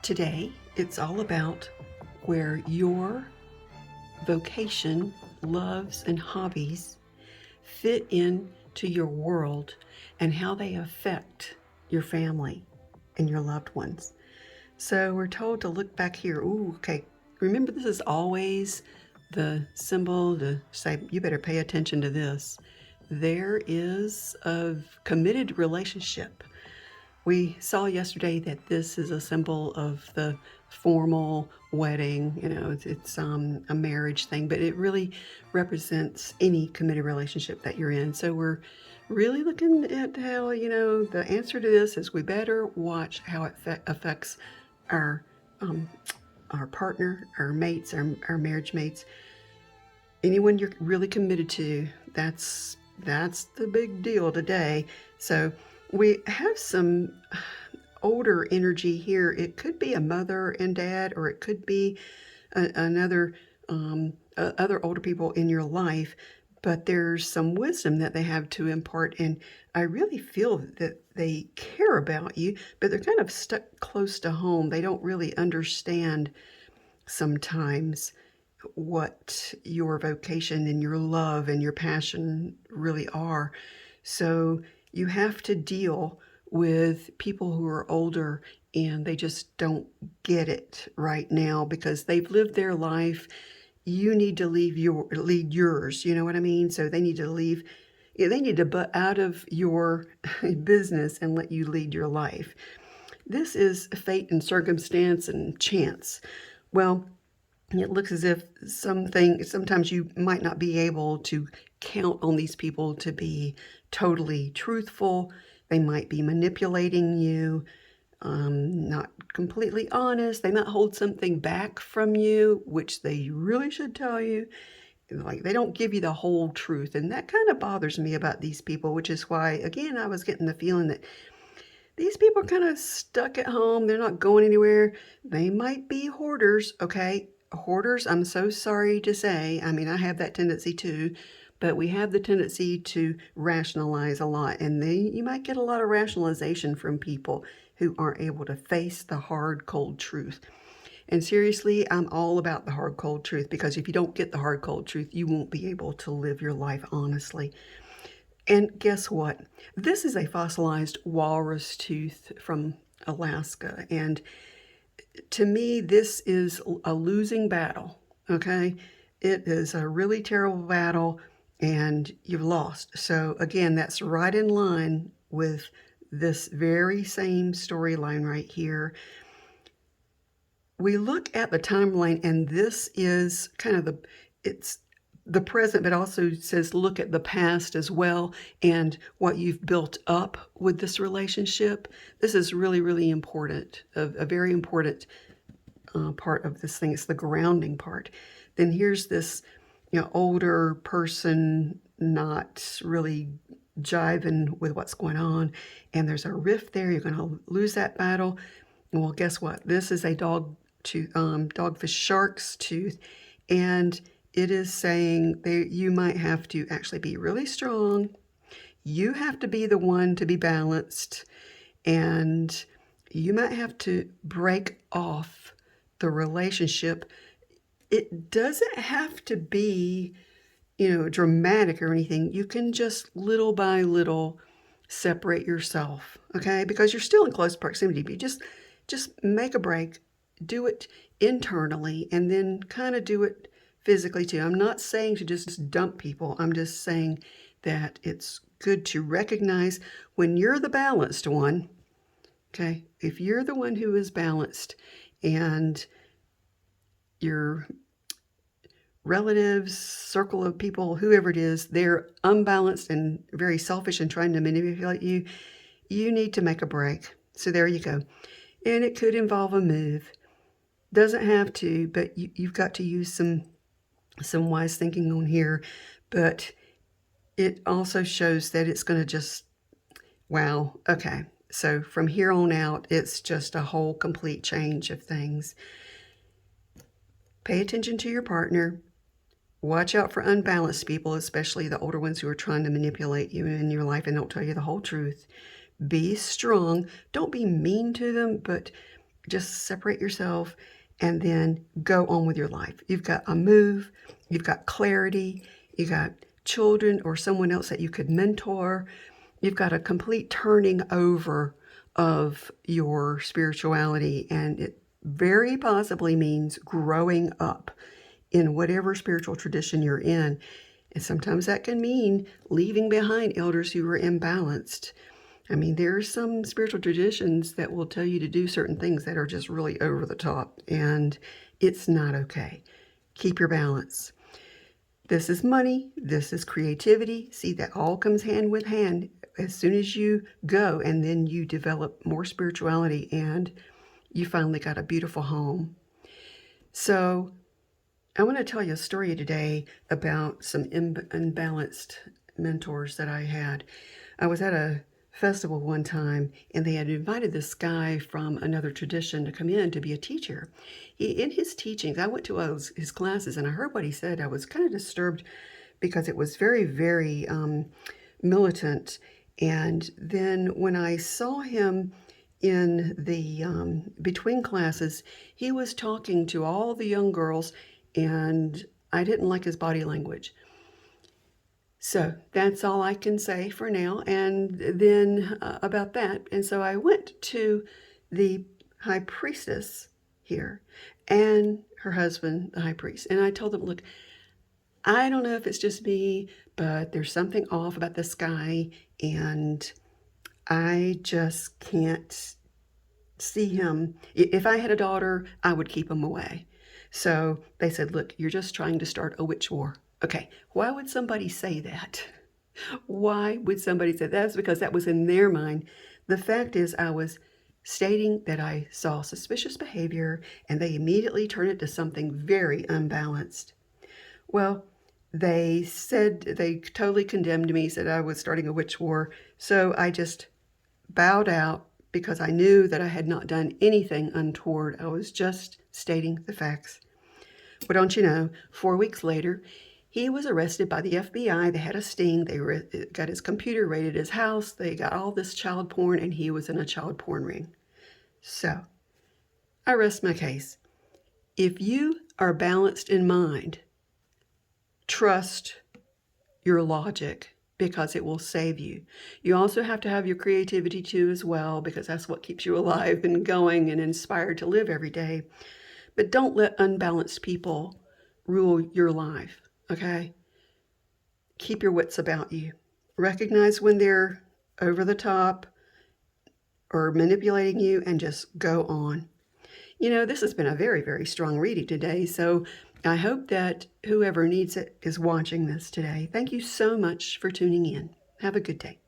Today, it's all about where your vocation, loves, and hobbies fit into your world and how they affect your family and your loved ones. So we're told to look back here. Ooh, okay. Remember, this is always the symbol to say, you better pay attention to this. There is a committed relationship. We saw yesterday that this is a symbol of the formal wedding. It's a marriage thing, but it really represents any committed relationship that you're in. So we're really looking at how, the answer to this is we better watch how it affects our um, our partner, our mates, our marriage mates, anyone you're really committed to. That's the big deal today. So we have some older energy here. It could be a mother and dad, or it could be another other older people in your life, but there's some wisdom that they have to impart, and I really feel that they care about you, but they're kind of stuck close to home. They don't really understand sometimes what your vocation and your love and your passion really are. So you have to deal with people who are older and they just don't get it right now because they've lived their life. You need to lead yours, you know what I mean? So they need to leave, they need to butt out of your business and let you lead your life. This is fate and circumstance and chance. Well, it looks as if sometimes you might not be able to count on these people to be totally truthful. They might be manipulating you, not completely honest. They might hold something back from you, which they really should tell you. Like, they don't give you the whole truth. And that kind of bothers me about these people, which is why, again, I was getting the feeling that these people are kind of stuck at home. They're not going anywhere. They might be hoarders, okay? Hoarders, I'm so sorry to say. I mean, I have that tendency too, but we have the tendency to rationalize a lot, and you might get a lot of rationalization from people who aren't able to face the hard, cold truth. And seriously, I'm all about the hard, cold truth, because if you don't get the hard, cold truth, you won't be able to live your life honestly. And guess what? This is a fossilized walrus tooth from Alaska, and to me, this is a losing battle, okay? It is a really terrible battle, and you've lost. So again, that's right in line with this very same storyline right here. We look at the timeline, and this is kind of it's the present, but also says look at the past as well and what you've built up with this relationship. This is really, really important, a very important part of this thing. It's the grounding part. Then here's this, older person not really jiving with what's going on, and there's a rift there. You're going to lose that battle. Well, guess what? This is a dogfish shark's tooth, and it is saying you might have to actually be really strong. You have to be the one to be balanced, and you might have to break off the relationship. It doesn't have to be, dramatic or anything. You can just little by little separate yourself, okay? Because you're still in close proximity, but you just make a break, do it internally, and then kind of do it physically too. I'm not saying to just dump people. I'm just saying that it's good to recognize when you're the balanced one, okay? If you're the one who is balanced and your relatives, circle of people, whoever it is, they're unbalanced and very selfish and trying to manipulate you, you need to make a break. So there you go. And it could involve a move. Doesn't have to, but you've got to use some wise thinking on here. But it also shows that it's going to just, wow, okay. So from here on out, it's just a whole complete change of things. Pay attention to your partner. Watch out for unbalanced people, especially the older ones who are trying to manipulate you in your life and don't tell you the whole truth. Be strong. Don't be mean to them, but just separate yourself and then go on with your life. You've got a move, you've got clarity, you've got children or someone else that you could mentor. You've got a complete turning over of your spirituality, and it very possibly means growing up in whatever spiritual tradition you're in. And sometimes that can mean leaving behind elders who are imbalanced. I mean, there's some spiritual traditions that will tell you to do certain things that are just really over the top, and it's not okay. Keep your balance. This is money. This is creativity. See, that all comes hand with hand as soon as you go, and then you develop more spirituality, and you finally got a beautiful home. So I want to tell you a story today about some unbalanced mentors that I had. I was at a festival one time, and they had invited this guy from another tradition to come in to be a teacher. In his teachings, I went to his classes, and I heard what he said. I was kind of disturbed because it was very, very militant. And then when I saw him in the between classes, he was talking to all the young girls, and I didn't like his body language. So that's all I can say for now. And then about that. And so I went to the high priestess here and her husband, the high priest. And I told them, look, I don't know if it's just me, but there's something off about this guy. And I just can't see him. If I had a daughter, I would keep him away. So they said, look, you're just trying to start a witch war. Okay, why would somebody say that? Why would somebody say that? That's because that was in their mind. The fact is, I was stating that I saw suspicious behavior, and they immediately turned it to something very unbalanced. Well, they said they totally condemned me, said I was starting a witch war. So I just bowed out because I knew that I had not done anything untoward. I was just stating the facts. But don't you know, 4 weeks later, he was arrested by the FBI. They had a sting. They got his computer, raided his house. They got all this child porn, and he was in a child porn ring. So I rest my case. If you are balanced in mind, trust your logic because it will save you. You also have to have your creativity too as well, because that's what keeps you alive and going and inspired to live every day. But don't let unbalanced people rule your life, okay? Keep your wits about you. Recognize when they're over the top or manipulating you, and just go on. You know, this has been a very, very strong reading today, so I hope that whoever needs it is watching this today. Thank you so much for tuning in. Have a good day.